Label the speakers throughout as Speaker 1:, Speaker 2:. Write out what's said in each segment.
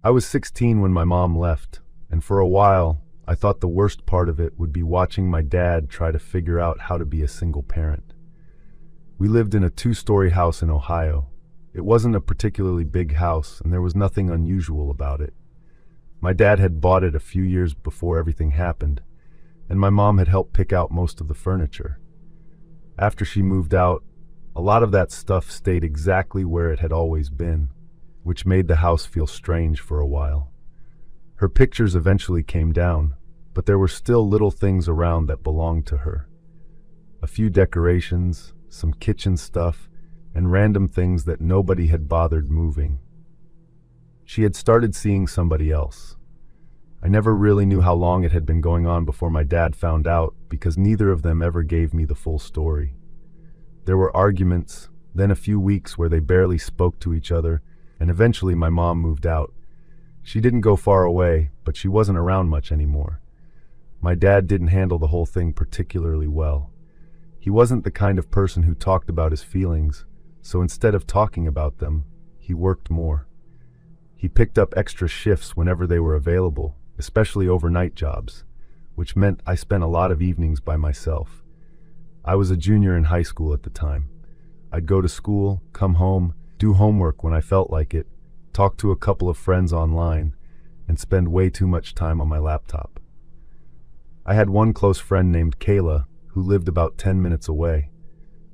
Speaker 1: I was 16 when my mom left, and for a while, I thought the worst part of it would be watching my dad try to figure out how to be a single parent. We lived in a two-story house in Ohio. It wasn't a particularly big house, and there was nothing unusual about it. My dad had bought it a few years before everything happened, and my mom had helped pick out most of the furniture. After she moved out, a lot of that stuff stayed exactly where it had always been, which made the house feel strange for a while. Her pictures eventually came down, but there were still little things around that belonged to her. A few decorations, some kitchen stuff, and random things that nobody had bothered moving. She had started seeing somebody else. I never really knew how long it had been going on before my dad found out, because neither of them ever gave me the full story. There were arguments, then a few weeks where they barely spoke to each other, and eventually my mom moved out. She didn't go far away, but she wasn't around much anymore. My dad didn't handle the whole thing particularly well. He wasn't the kind of person who talked about his feelings, so instead of talking about them, he worked more. He picked up extra shifts whenever they were available, especially overnight jobs, which meant I spent a lot of evenings by myself. I was a junior in high school at the time. I'd go to school, come home, do homework when I felt like it, talk to a couple of friends online, and spend way too much time on my laptop. I had one close friend named Kayla who lived about 10 minutes away.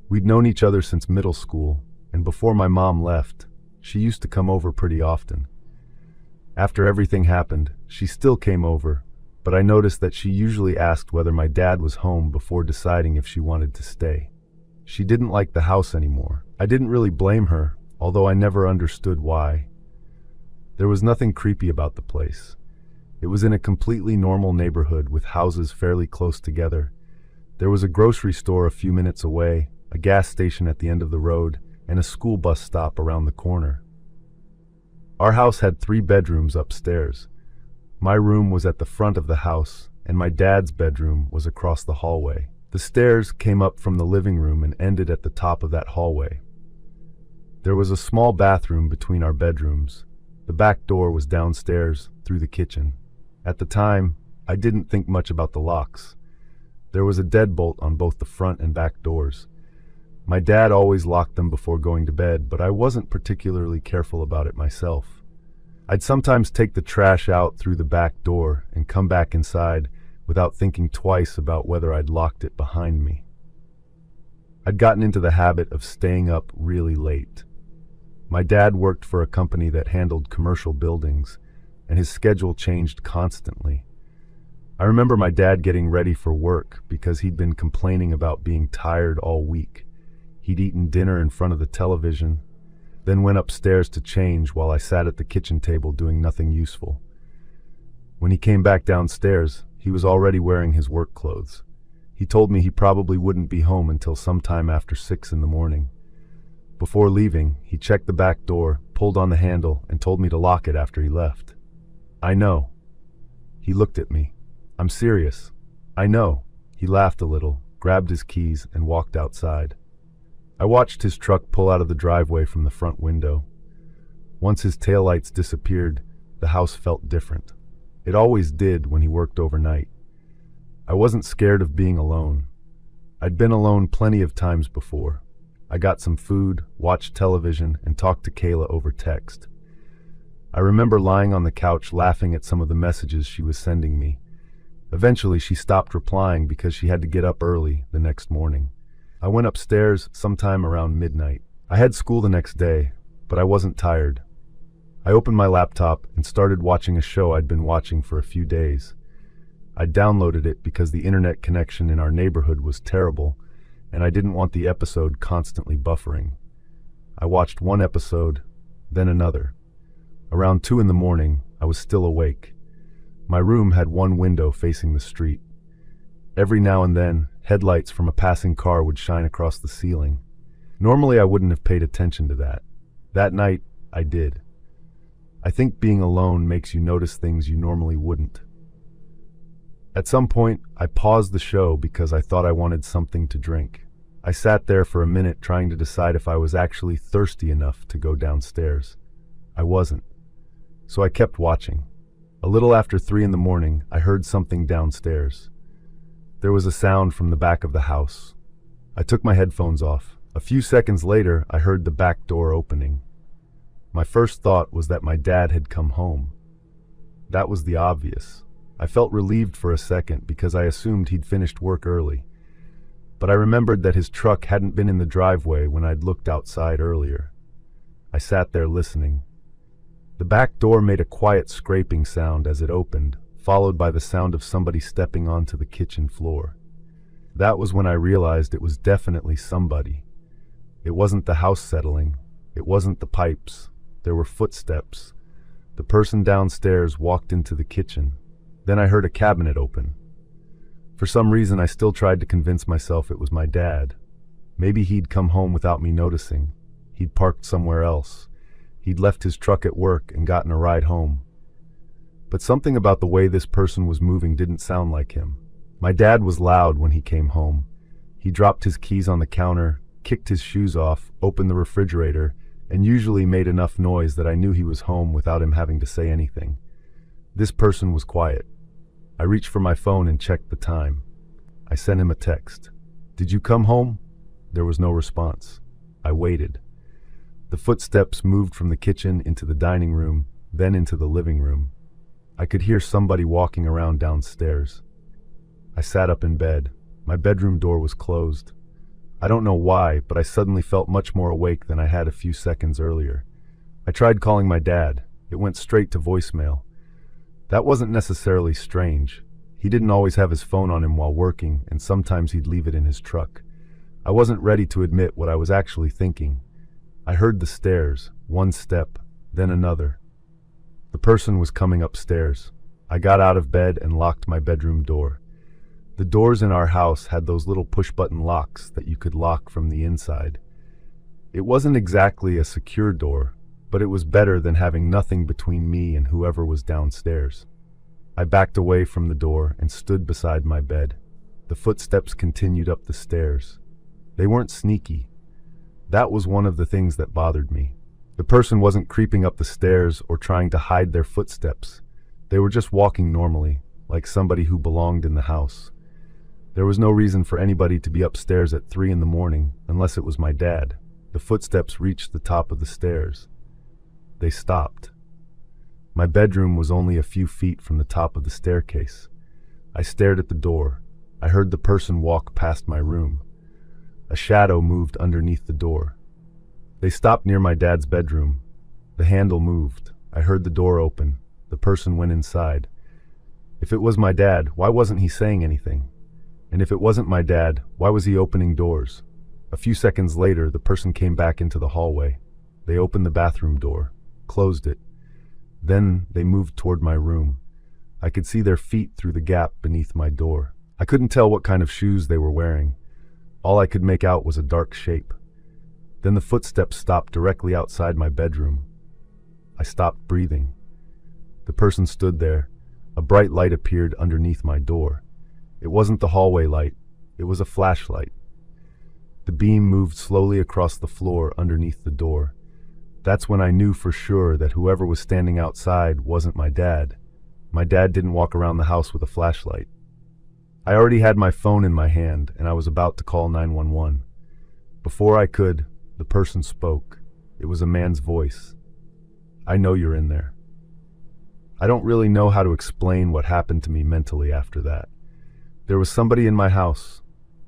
Speaker 1: We'd known each other since middle school, and before my mom left, she used to come over pretty often. After everything happened, she still came over, but I noticed that she usually asked whether my dad was home before deciding if she wanted to stay. She didn't like the house anymore. I didn't really blame her, although I never understood why. There was nothing creepy about the place. It was in a completely normal neighborhood with houses fairly close together. There was a grocery store a few minutes away, a gas station at the end of the road, and a school bus stop around the corner. Our house had 3 bedrooms upstairs. My room was at the front of the house, and my dad's bedroom was across the hallway. The stairs came up from the living room and ended at the top of that hallway. There was a small bathroom between our bedrooms. The back door was downstairs, through the kitchen. At the time, I didn't think much about the locks. There was a deadbolt on both the front and back doors. My dad always locked them before going to bed, but I wasn't particularly careful about it myself. I'd sometimes take the trash out through the back door and come back inside without thinking twice about whether I'd locked it behind me. I'd gotten into the habit of staying up really late. My dad worked for a company that handled commercial buildings, and his schedule changed constantly. I remember my dad getting ready for work because he'd been complaining about being tired all week. He'd eaten dinner in front of the television, then went upstairs to change while I sat at the kitchen table doing nothing useful. When he came back downstairs, he was already wearing his work clothes. He told me he probably wouldn't be home until sometime after 6 in the morning. Before leaving, he checked the back door, pulled on the handle, and told me to lock it after he left. I know. He looked at me. I'm serious. I know. He laughed a little, grabbed his keys, and walked outside. I watched his truck pull out of the driveway from the front window. Once his taillights disappeared, the house felt different. It always did when he worked overnight. I wasn't scared of being alone. I'd been alone plenty of times before. I got some food, watched television, and talked to Kayla over text. I remember lying on the couch laughing at some of the messages she was sending me. Eventually, she stopped replying because she had to get up early the next morning. I went upstairs sometime around midnight. I had school the next day, but I wasn't tired. I opened my laptop and started watching a show I'd been watching for a few days. I downloaded it because the internet connection in our neighborhood was terrible, and I didn't want the episode constantly buffering. I watched one episode, then another. Around 2 in the morning, I was still awake. My room had one window facing the street. Every now and then, headlights from a passing car would shine across the ceiling. Normally, I wouldn't have paid attention to that. That night, I did. I think being alone makes you notice things you normally wouldn't. At some point, I paused the show because I thought I wanted something to drink. I sat there for a minute trying to decide if I was actually thirsty enough to go downstairs. I wasn't. So I kept watching. A little after 3 in the morning, I heard something downstairs. There was a sound from the back of the house. I took my headphones off. A few seconds later, I heard the back door opening. My first thought was that my dad had come home. That was the obvious. I felt relieved for a second because I assumed he'd finished work early. But I remembered that his truck hadn't been in the driveway when I'd looked outside earlier. I sat there listening. The back door made a quiet scraping sound as it opened, followed by the sound of somebody stepping onto the kitchen floor. That was when I realized it was definitely somebody. It wasn't the house settling. It wasn't the pipes. There were footsteps. The person downstairs walked into the kitchen. Then I heard a cabinet open. For some reason, I still tried to convince myself it was my dad. Maybe he'd come home without me noticing. He'd parked somewhere else. He'd left his truck at work and gotten a ride home. But something about the way this person was moving didn't sound like him. My dad was loud when he came home. He dropped his keys on the counter, kicked his shoes off, opened the refrigerator, and usually made enough noise that I knew he was home without him having to say anything. This person was quiet. I reached for my phone and checked the time. I sent him a text. "Did you come home?" There was no response. I waited. The footsteps moved from the kitchen into the dining room, then into the living room. I could hear somebody walking around downstairs. I sat up in bed. My bedroom door was closed. I don't know why, but I suddenly felt much more awake than I had a few seconds earlier. I tried calling my dad. It went straight to voicemail. That wasn't necessarily strange. He didn't always have his phone on him while working, and sometimes he'd leave it in his truck. I wasn't ready to admit what I was actually thinking. I heard the stairs, one step, then another. The person was coming upstairs. I got out of bed and locked my bedroom door. The doors in our house had those little push-button locks that you could lock from the inside. It wasn't exactly a secure door, but it was better than having nothing between me and whoever was downstairs. I backed away from the door and stood beside my bed. The footsteps continued up the stairs. They weren't sneaky. That was one of the things that bothered me. The person wasn't creeping up the stairs or trying to hide their footsteps. They were just walking normally, like somebody who belonged in the house. There was no reason for anybody to be upstairs at 3 in the morning, unless it was my dad. The footsteps reached the top of the stairs. They stopped. My bedroom was only a few feet from the top of the staircase. I stared at the door. I heard the person walk past my room. A shadow moved underneath the door. They stopped near my dad's bedroom. The handle moved. I heard the door open. The person went inside. If it was my dad, why wasn't he saying anything? And if it wasn't my dad, why was he opening doors? A few seconds later, the person came back into the hallway. They opened the bathroom door, closed it. Then they moved toward my room. I could see their feet through the gap beneath my door. I couldn't tell what kind of shoes they were wearing. All I could make out was a dark shape. Then the footsteps stopped directly outside my bedroom. I stopped breathing. The person stood there. A bright light appeared underneath my door. It wasn't the hallway light. It was a flashlight. The beam moved slowly across the floor underneath the door. That's when I knew for sure that whoever was standing outside wasn't my dad. My dad didn't walk around the house with a flashlight. I already had my phone in my hand, and I was about to call 911. Before I could, the person spoke. It was a man's voice. "I know you're in there." I don't really know how to explain what happened to me mentally after that. There was somebody in my house.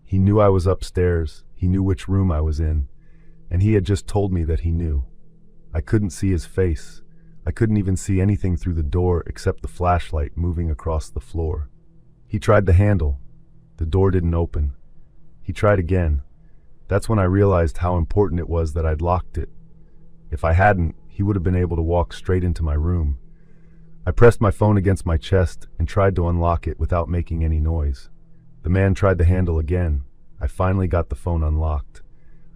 Speaker 1: He knew I was upstairs, he knew which room I was in, and he had just told me that he knew. I couldn't see his face. I couldn't even see anything through the door except the flashlight moving across the floor. He tried the handle. The door didn't open. He tried again. That's when I realized how important it was that I'd locked it. If I hadn't, he would have been able to walk straight into my room. I pressed my phone against my chest and tried to unlock it without making any noise. The man tried the handle again. I finally got the phone unlocked.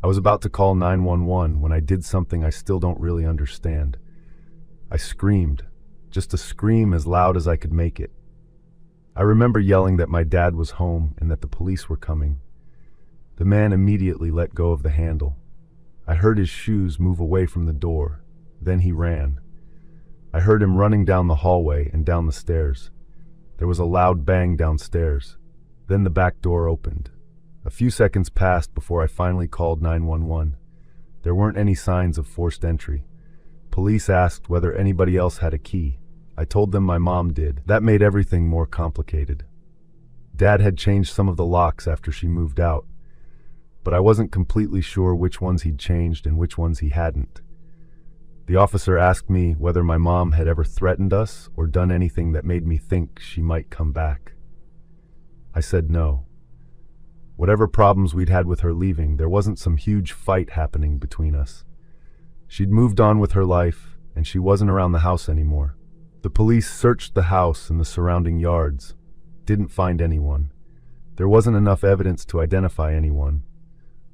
Speaker 1: I was about to call 911 when I did something I still don't really understand. I screamed, just a scream as loud as I could make it. I remember yelling that my dad was home and that the police were coming. The man immediately let go of the handle. I heard his shoes move away from the door. Then he ran. I heard him running down the hallway and down the stairs. There was a loud bang downstairs. Then the back door opened. A few seconds passed before I finally called 911. There weren't any signs of forced entry. Police asked whether anybody else had a key. I told them my mom did. That made everything more complicated. Dad had changed some of the locks after she moved out, but I wasn't completely sure which ones he'd changed and which ones he hadn't. The officer asked me whether my mom had ever threatened us or done anything that made me think she might come back. I said no. Whatever problems we'd had with her leaving, there wasn't some huge fight happening between us. She'd moved on with her life, and she wasn't around the house anymore. The police searched the house and the surrounding yards. Didn't find anyone. There wasn't enough evidence to identify anyone.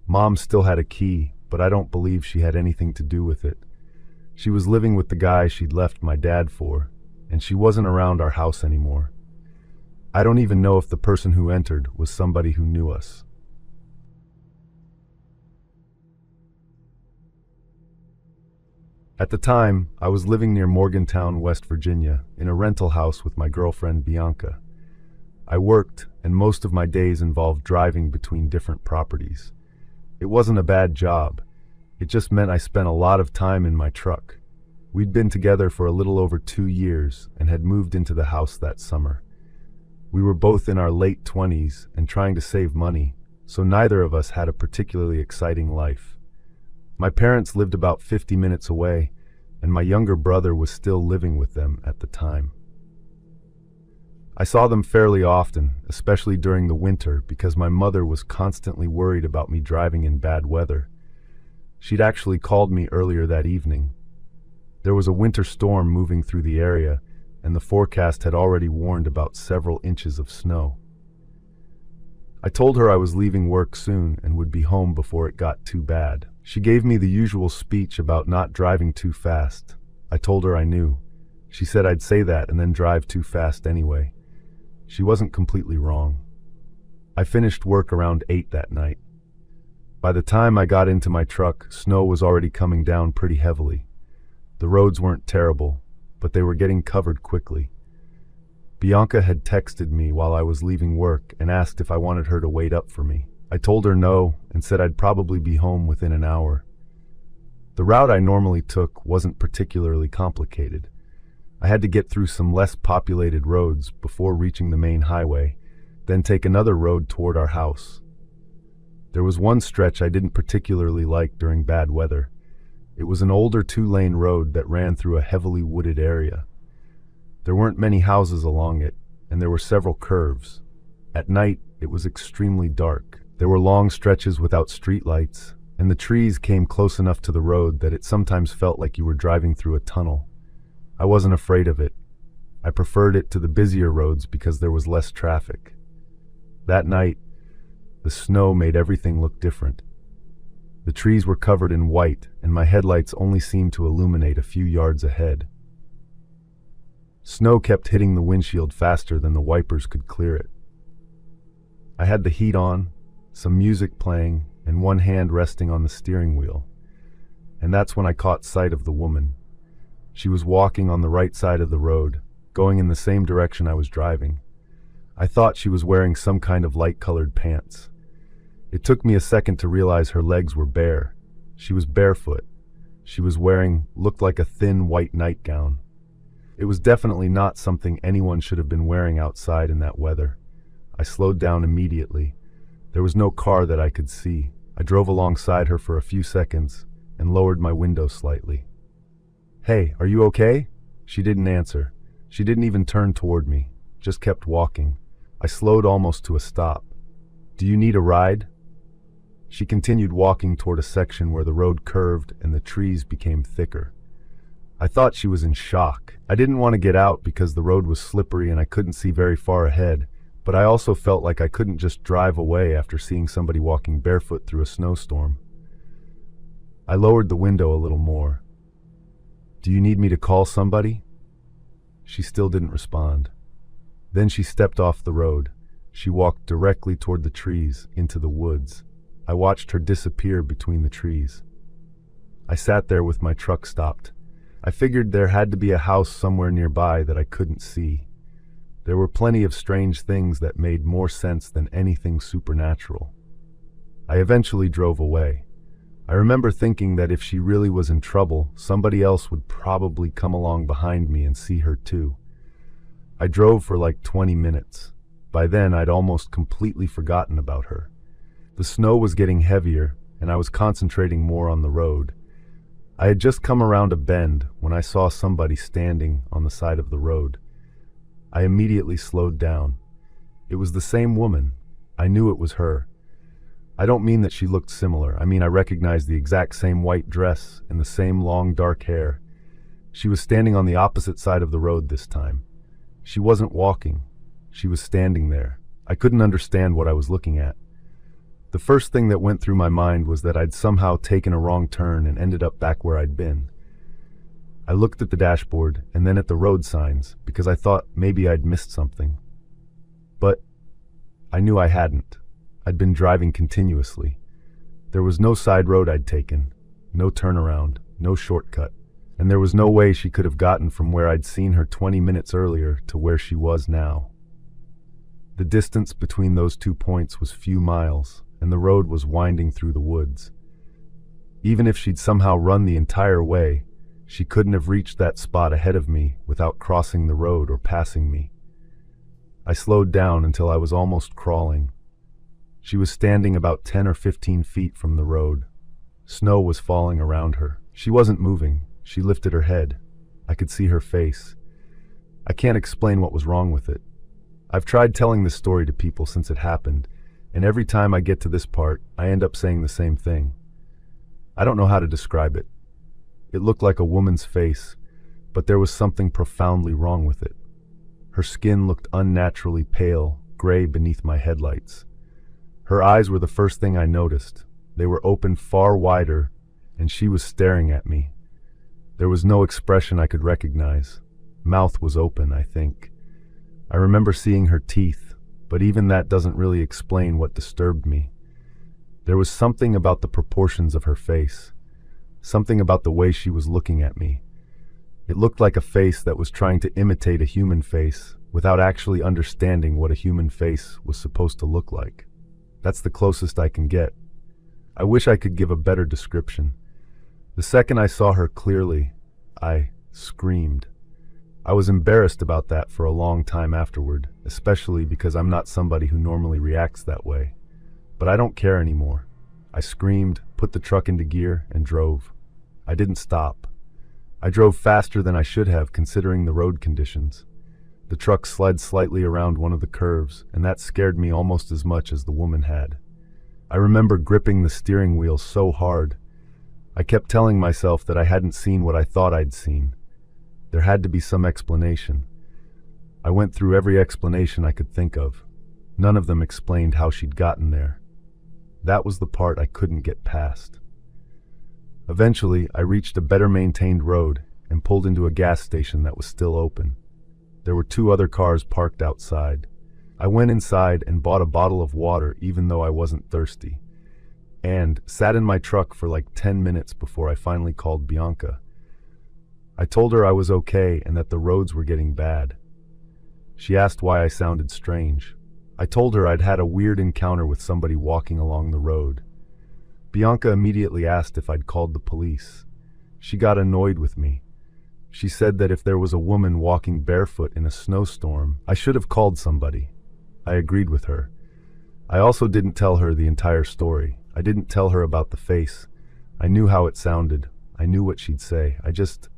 Speaker 1: Mom still had a key, but I don't believe she had anything to do with it. She was living with the guy she'd left my dad for, and she wasn't around our house anymore. I don't even know if the person who entered was somebody who knew us. At the time, I was living near Morgantown, West Virginia, in a rental house with my girlfriend Bianca. I worked, and most of my days involved driving between different properties. It wasn't a bad job. It just meant I spent a lot of time in my truck. We'd been together for a little over 2 years and had moved into the house that summer. We were both in our late 20s and trying to save money, so neither of us had a particularly exciting life. My parents lived about 50 minutes away, and my younger brother was still living with them at the time. I saw them fairly often, especially during the winter, because my mother was constantly worried about me driving in bad weather. She'd actually called me earlier that evening. There was a winter storm moving through the area, and the forecast had already warned about several inches of snow. I told her I was leaving work soon and would be home before it got too bad. She gave me the usual speech about not driving too fast. I told her I knew. She said I'd say that and then drive too fast anyway. She wasn't completely wrong. I finished work around 8 that night. By the time I got into my truck, snow was already coming down pretty heavily. The roads weren't terrible, but they were getting covered quickly. Bianca had texted me while I was leaving work and asked if I wanted her to wait up for me. I told her no and said I'd probably be home within an hour. The route I normally took wasn't particularly complicated. I had to get through some less populated roads before reaching the main highway, then take another road toward our house. There was one stretch I didn't particularly like during bad weather. It was an older 2-lane road that ran through a heavily wooded area. There weren't many houses along it, and there were several curves. At night, it was extremely dark. There were long stretches without streetlights, and the trees came close enough to the road that it sometimes felt like you were driving through a tunnel. I wasn't afraid of it. I preferred it to the busier roads because there was less traffic. That night, the snow made everything look different. The trees were covered in white, and my headlights only seemed to illuminate a few yards ahead. Snow kept hitting the windshield faster than the wipers could clear it. I had the heat on, some music playing, and one hand resting on the steering wheel. And that's when I caught sight of the woman. She was walking on the right side of the road, going in the same direction I was driving. I thought she was wearing some kind of light-colored pants. It took me a second to realize her legs were bare. She was barefoot. She was wearing looked like a thin white nightgown. It was definitely not something anyone should have been wearing outside in that weather. I slowed down immediately. There was no car that I could see. I drove alongside her for a few seconds and lowered my window slightly. "Hey, are you okay?" She didn't answer. She didn't even turn toward me, just kept walking. I slowed almost to a stop. "Do you need a ride?" She continued walking toward a section where the road curved and the trees became thicker. I thought she was in shock. I didn't want to get out because the road was slippery and I couldn't see very far ahead, but I also felt like I couldn't just drive away after seeing somebody walking barefoot through a snowstorm. I lowered the window a little more. "Do you need me to call somebody?" She still didn't respond. Then she stepped off the road. She walked directly toward the trees, into the woods. I watched her disappear between the trees. I sat there with my truck stopped. I figured there had to be a house somewhere nearby that I couldn't see. There were plenty of strange things that made more sense than anything supernatural. I eventually drove away. I remember thinking that if she really was in trouble, somebody else would probably come along behind me and see her too. I drove for like 20 minutes. By then, I'd almost completely forgotten about her. The snow was getting heavier, and I was concentrating more on the road. I had just come around a bend when I saw somebody standing on the side of the road. I immediately slowed down. It was the same woman. I knew it was her. I don't mean that she looked similar. I mean I recognized the exact same white dress and the same long dark hair. She was standing on the opposite side of the road this time. She wasn't walking. She was standing there. I couldn't understand what I was looking at. The first thing that went through my mind was that I'd somehow taken a wrong turn and ended up back where I'd been. I looked at the dashboard and then at the road signs because I thought maybe I'd missed something. But I knew I hadn't. I'd been driving continuously. There was no side road I'd taken, no turnaround, no shortcut, and there was no way she could have gotten from where I'd seen her 20 minutes earlier to where she was now. The distance between those 2 points was few miles, and the road was winding through the woods. Even if she'd somehow run the entire way, she couldn't have reached that spot ahead of me without crossing the road or passing me. I slowed down until I was almost crawling. She was standing about 10 or 15 feet from the road. Snow was falling around her. She wasn't moving. She lifted her head. I could see her face. I can't explain what was wrong with it. I've tried telling this story to people since it happened, and every time I get to this part, I end up saying the same thing. I don't know how to describe it. It looked like a woman's face, but there was something profoundly wrong with it. Her skin looked unnaturally pale, gray beneath my headlights. Her eyes were the first thing I noticed. They were open far wider, and she was staring at me. There was no expression I could recognize. Mouth was open, I think. I remember seeing her teeth, but even that doesn't really explain what disturbed me. There was something about the proportions of her face, something about the way she was looking at me. It looked like a face that was trying to imitate a human face without actually understanding what a human face was supposed to look like. That's the closest I can get. I wish I could give a better description. The second I saw her clearly, I screamed. I was embarrassed about that for a long time afterward, especially because I'm not somebody who normally reacts that way. But I don't care anymore. I screamed, put the truck into gear, and drove. I didn't stop. I drove faster than I should have considering the road conditions. The truck slid slightly around one of the curves, and that scared me almost as much as the woman had. I remember gripping the steering wheel so hard. I kept telling myself that I hadn't seen what I thought I'd seen. There had to be some explanation. I went through every explanation I could think of. None of them explained how she'd gotten there. That was the part I couldn't get past. Eventually, I reached a better maintained road and pulled into a gas station that was still open. There were 2 other cars parked outside. I went inside and bought a bottle of water even though I wasn't thirsty, and sat in my truck for like 10 minutes before I finally called Bianca. I told her I was okay and that the roads were getting bad. She asked why I sounded strange. I told her I'd had a weird encounter with somebody walking along the road. Bianca immediately asked if I'd called the police. She got annoyed with me. She said that if there was a woman walking barefoot in a snowstorm, I should have called somebody. I agreed with her. I also didn't tell her the entire story. I didn't tell her about the face. I knew how it sounded. I knew what she'd say. I just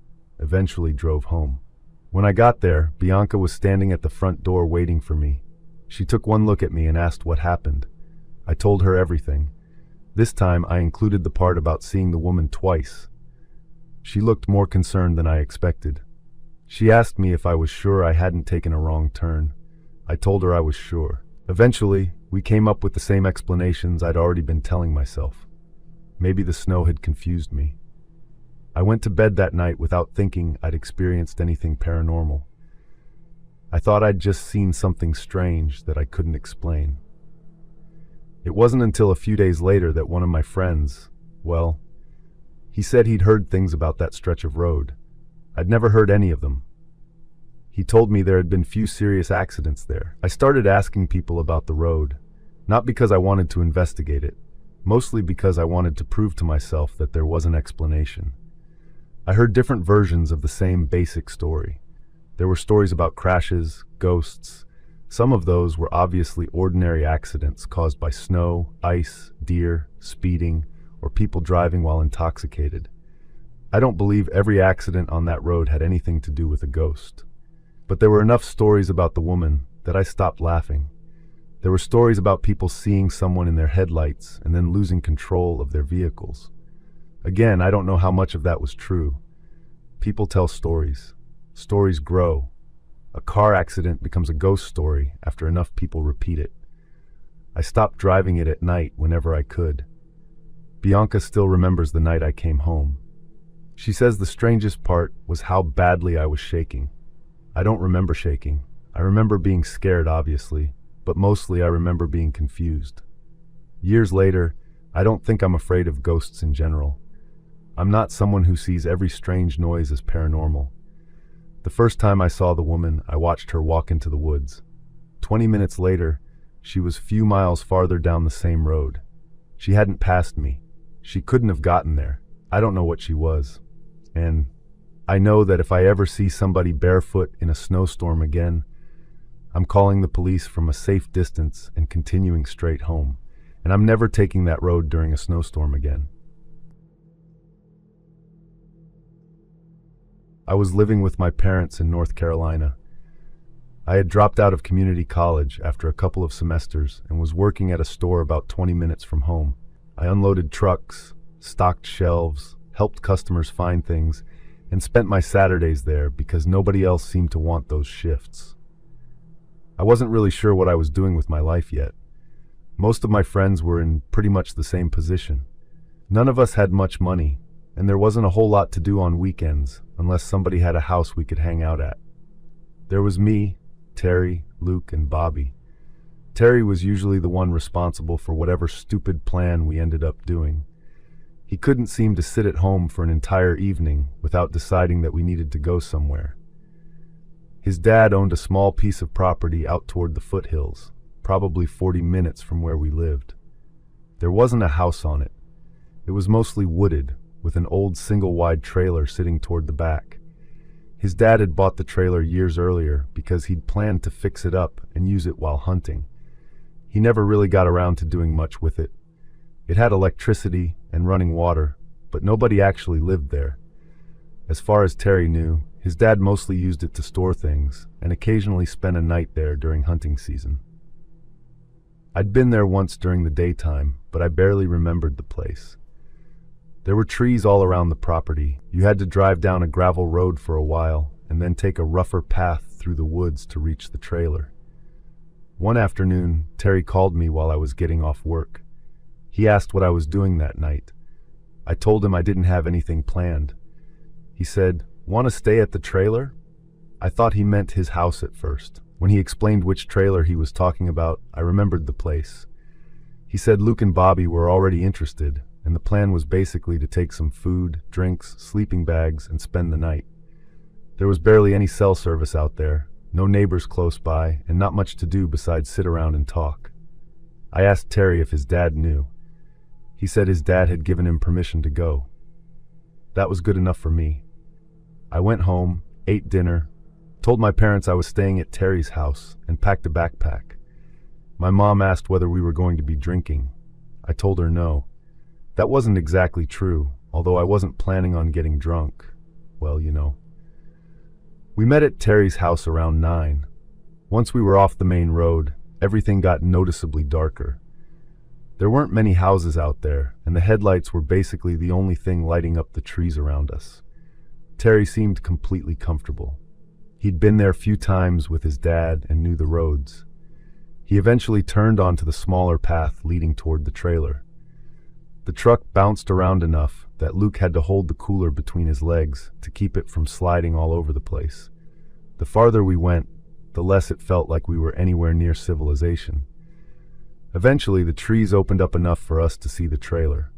Speaker 1: eventually drove home. When I got there, Bianca was standing at the front door waiting for me. She took one look at me and asked what happened. I told her everything. This time I included the part about seeing the woman twice. She looked more concerned than I expected. She asked me if I was sure I hadn't taken a wrong turn. I told her I was sure. Eventually, we came up with the same explanations I'd already been telling myself. Maybe the snow had confused me. I went to bed that night without thinking I'd experienced anything paranormal. I thought I'd just seen something strange that I couldn't explain. It wasn't until a few days later that one of my friends, well, he said he'd heard things about that stretch of road. I'd never heard any of them. He told me there had been few serious accidents there. I started asking people about the road, not because I wanted to investigate it, mostly because I wanted to prove to myself that there was an explanation. I heard different versions of the same basic story. There were stories about crashes, ghosts. Some of those were obviously ordinary accidents caused by snow, ice, deer, speeding, or people driving while intoxicated. I don't believe every accident on that road had anything to do with a ghost. But there were enough stories about the woman that I stopped laughing. There were stories about people seeing someone in their headlights and then losing control of their vehicles. Again, I don't know how much of that was true. People tell stories. Stories grow. A car accident becomes a ghost story after enough people repeat it. I stopped driving it at night whenever I could. Bianca still remembers the night I came home. She says the strangest part was how badly I was shaking. I don't remember shaking. I remember being scared, obviously, but mostly I remember being confused. Years later, I don't think I'm afraid of ghosts in general. I'm not someone who sees every strange noise as paranormal. The first time I saw the woman, I watched her walk into the woods. 20 minutes later, she was few miles farther down the same road. She hadn't passed me. She couldn't have gotten there. I don't know what she was. And I know that if I ever see somebody barefoot in a snowstorm again, I'm calling the police from a safe distance and continuing straight home. And I'm never taking that road during a snowstorm again. I was living with my parents in North Carolina. I had dropped out of community college after a couple of semesters and was working at a store about 20 minutes from home. I unloaded trucks, stocked shelves, helped customers find things, and spent my Saturdays there because nobody else seemed to want those shifts. I wasn't really sure what I was doing with my life yet. Most of my friends were in pretty much the same position. None of us had much money, and there wasn't a whole lot to do on weekends unless somebody had a house we could hang out at. There was me, Terry, Luke, and Bobby. Terry was usually the one responsible for whatever stupid plan we ended up doing. He couldn't seem to sit at home for an entire evening without deciding that we needed to go somewhere. His dad owned a small piece of property out toward the foothills, probably 40 minutes from where we lived. There wasn't a house on it. It was mostly wooded, with an old single-wide trailer sitting toward the back. His dad had bought the trailer years earlier because he'd planned to fix it up and use it while hunting. He never really got around to doing much with it. It had electricity and running water, but nobody actually lived there. As far as Terry knew, his dad mostly used it to store things and occasionally spent a night there during hunting season. I'd been there once during the daytime, but I barely remembered the place. There were trees all around the property. You had to drive down a gravel road for a while and then take a rougher path through the woods to reach the trailer. One afternoon, Terry called me while I was getting off work. He asked what I was doing that night. I told him I didn't have anything planned. He said, "Want to stay at the trailer?" I thought he meant his house at first. When he explained which trailer he was talking about, I remembered the place. He said Luke and Bobby were already interested, and the plan was basically to take some food, drinks, sleeping bags, and spend the night. There was barely any cell service out there, no neighbors close by, and not much to do besides sit around and talk. I asked Terry if his dad knew. He said his dad had given him permission to go. That was good enough for me. I went home, ate dinner, told my parents I was staying at Terry's house, and packed a backpack. My mom asked whether we were going to be drinking. I told her no. That wasn't exactly true, although I wasn't planning on getting drunk. Well, you know. We met at Terry's house around 9. Once we were off the main road, everything got noticeably darker. There weren't many houses out there, and the headlights were basically the only thing lighting up the trees around us. Terry seemed completely comfortable. He'd been there a few times with his dad and knew the roads. He eventually turned onto the smaller path leading toward the trailer. The truck bounced around enough that Luke had to hold the cooler between his legs to keep it from sliding all over the place. The farther we went, the less it felt like we were anywhere near civilization. Eventually, the trees opened up enough for us to see the trailer.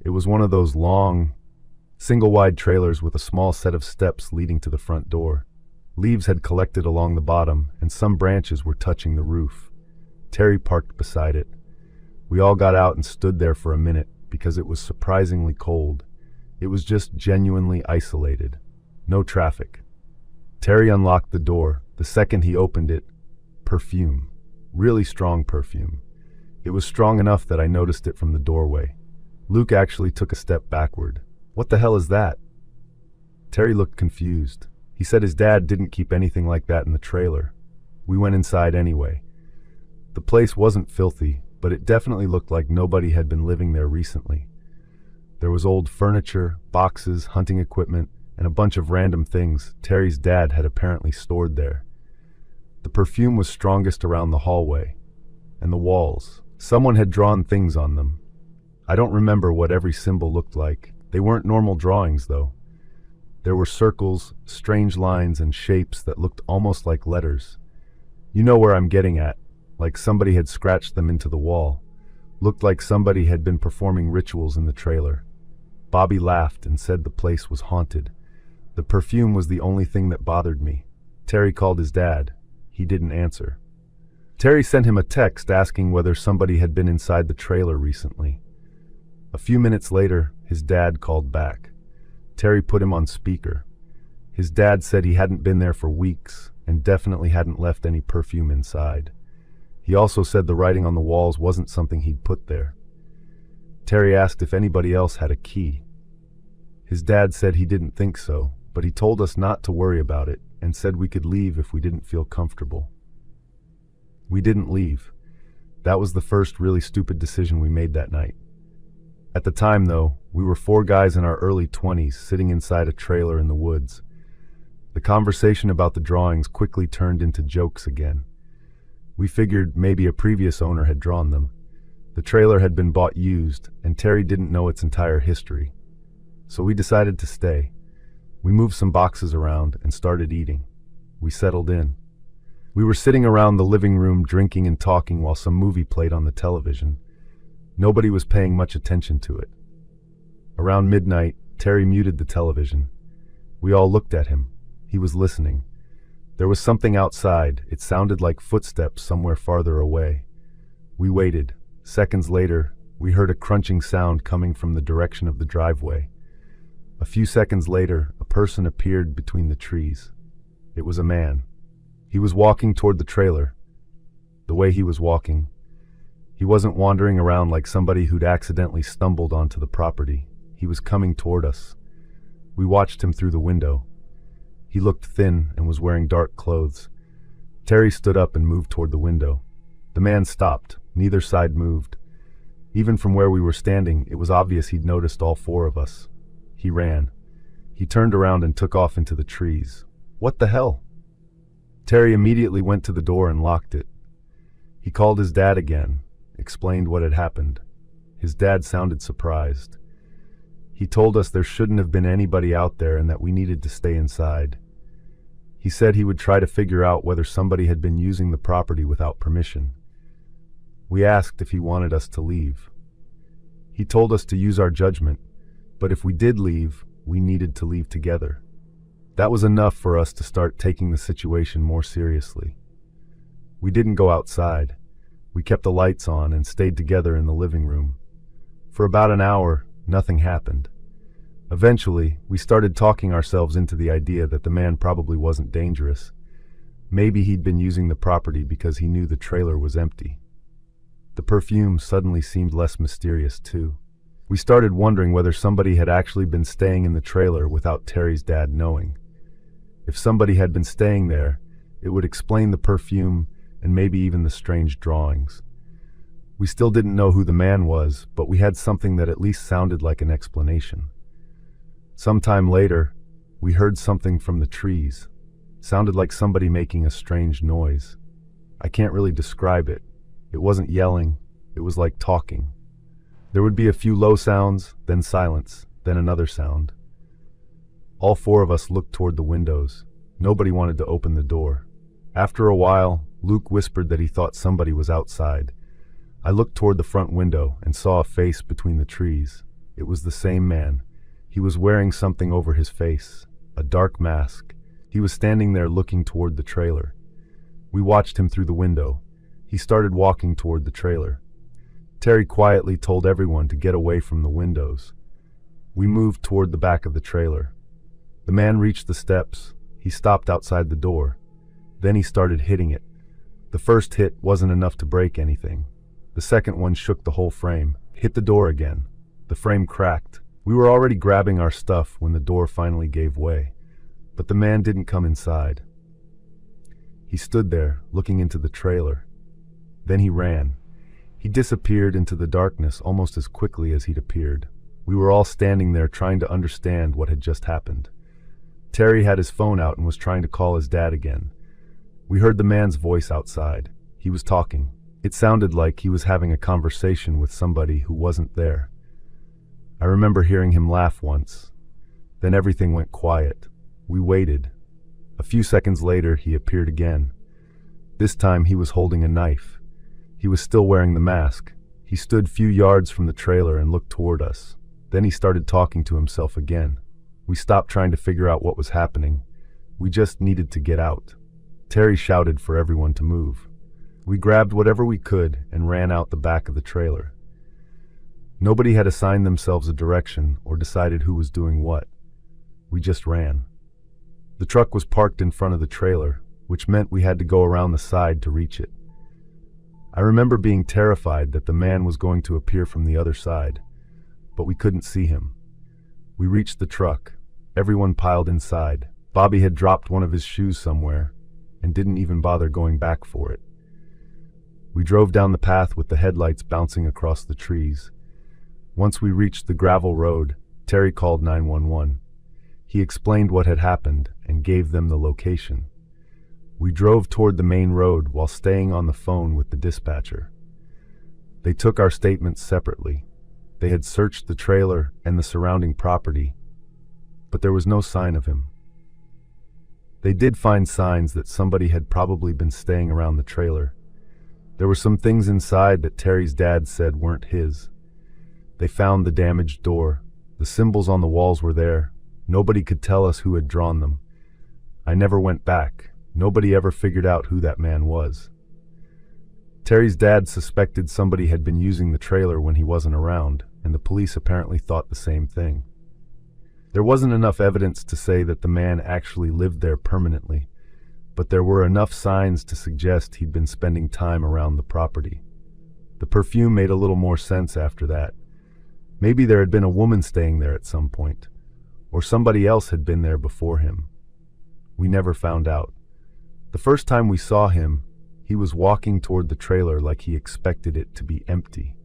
Speaker 1: It was one of those long, Single-wide trailers with a small set of steps leading to the front door. Leaves had collected along the bottom, and some branches were touching the roof. Terry parked beside it. We all got out and stood there for a minute because it was surprisingly cold. It was just genuinely isolated. No traffic. Terry unlocked the door. The second he opened it, perfume. Really strong perfume. It was strong enough that I noticed it from the doorway. Luke actually took a step backward. "What the hell is that?" Terry looked confused. He said his dad didn't keep anything like that in the trailer. We went inside anyway. The place wasn't filthy, but it definitely looked like nobody had been living there recently. There was old furniture, boxes, hunting equipment, and a bunch of random things Terry's dad had apparently stored there. The perfume was strongest around the hallway. And the walls. Someone had drawn things on them. I don't remember what every symbol looked like. They weren't normal drawings, though. There were circles, strange lines, and shapes that looked almost like letters. You know where I'm getting at. Like somebody had scratched them into the wall. Looked like somebody had been performing rituals in the trailer. Bobby laughed and said the place was haunted. The perfume was the only thing that bothered me. Terry called his dad. He didn't answer. Terry sent him a text asking whether somebody had been inside the trailer recently. A few minutes later, his dad called back. Terry put him on speaker. His dad said he hadn't been there for weeks and definitely hadn't left any perfume inside. He also said the writing on the walls wasn't something he'd put there. Terry asked if anybody else had a key. His dad said he didn't think so, but he told us not to worry about it and said we could leave if we didn't feel comfortable. We didn't leave. That was the first really stupid decision we made that night. At the time, though, we were 4 guys in our early 20s sitting inside a trailer in the woods. The conversation about the drawings quickly turned into jokes again. We figured maybe a previous owner had drawn them. The trailer had been bought used, and Terry didn't know its entire history. So we decided to stay. We moved some boxes around and started eating. We settled in. We were sitting around the living room drinking and talking while some movie played on the television. Nobody was paying much attention to it. Around midnight, Terry muted the television. We all looked at him. He was listening. There was something outside. It sounded like footsteps somewhere farther away. We waited. Seconds later, we heard a crunching sound coming from the direction of the driveway. A few seconds later, a person appeared between the trees. It was a man. He was walking toward the trailer. The way he was walking, he wasn't wandering around like somebody who'd accidentally stumbled onto the property. He was coming toward us. We watched him through the window. He looked thin and was wearing dark clothes. Terry stood up and moved toward the window. The man stopped. Neither side moved. Even from where we were standing, it was obvious he'd noticed all 4 of us. He ran. He turned around and took off into the trees. What the hell? Terry immediately went to the door and locked it. He called his dad again, explained what had happened. His dad sounded surprised. He told us there shouldn't have been anybody out there and that we needed to stay inside. He said he would try to figure out whether somebody had been using the property without permission. We asked if he wanted us to leave. He told us to use our judgment, but if we did leave, we needed to leave together. That was enough for us to start taking the situation more seriously. We didn't go outside. We kept the lights on and stayed together in the living room. For about an hour, nothing happened. Eventually, we started talking ourselves into the idea that the man probably wasn't dangerous. Maybe he'd been using the property because he knew the trailer was empty. The perfume suddenly seemed less mysterious, too. We started wondering whether somebody had actually been staying in the trailer without Terry's dad knowing. If somebody had been staying there, it would explain the perfume and maybe even the strange drawings. We still didn't know who the man was, but we had something that at least sounded like an explanation. Sometime later, we heard something from the trees. Sounded like somebody making a strange noise. I can't really describe it. It wasn't yelling, it was like talking. There would be a few low sounds, then silence, then another sound. All 4 of us looked toward the windows. Nobody wanted to open the door. After a while, Luke whispered that he thought somebody was outside. I looked toward the front window and saw a face between the trees. It was the same man. He He was wearing something over his face, a dark mask. He was standing there looking toward the trailer. We watched him through the window. He started walking toward the trailer. Terry quietly told everyone to get away from the windows. We moved toward the back of the trailer. The man reached the steps. He stopped outside the door. Then he started hitting it. The first hit wasn't enough to break anything. The second one shook the whole frame, hit the door again. The frame cracked. We were already grabbing our stuff when the door finally gave way. But the man didn't come inside. He stood there, looking into the trailer. Then he ran. He disappeared into the darkness almost as quickly as he'd appeared. We were all standing there trying to understand what had just happened. Terry had his phone out and was trying to call his dad again. We heard the man's voice outside. He was talking. It sounded like he was having a conversation with somebody who wasn't there. I remember hearing him laugh once. Then everything went quiet. We waited. A few seconds later, he appeared again. This time he was holding a knife. He was still wearing the mask. He stood few yards from the trailer and looked toward us. Then he started talking to himself again. We stopped trying to figure out what was happening. We just needed to get out. Terry shouted for everyone to move. We grabbed whatever we could and ran out the back of the trailer. Nobody had assigned themselves a direction or decided who was doing what. We just ran. The truck was parked in front of the trailer, which meant we had to go around the side to reach it. I remember being terrified that the man was going to appear from the other side, but we couldn't see him. We reached the truck. Everyone piled inside. Bobby had dropped one of his shoes somewhere and didn't even bother going back for it. We drove down the path with the headlights bouncing across the trees. Once we reached the gravel road, Terry called 911. He explained what had happened and gave them the location. We drove toward the main road while staying on the phone with the dispatcher. They took our statements separately. They had searched the trailer and the surrounding property, but there was no sign of him. They did find signs that somebody had probably been staying around the trailer. There were some things inside that Terry's dad said weren't his. They found the damaged door. The symbols on the walls were there. Nobody could tell us who had drawn them. I never went back. Nobody ever figured out who that man was. Terry's dad suspected somebody had been using the trailer when he wasn't around, and the police apparently thought the same thing. There wasn't enough evidence to say that the man actually lived there permanently, but there were enough signs to suggest he'd been spending time around the property. The perfume made a little more sense after that. Maybe there had been a woman staying there at some point, or somebody else had been there before him. We never found out. The first time we saw him, he was walking toward the trailer like he expected it to be empty.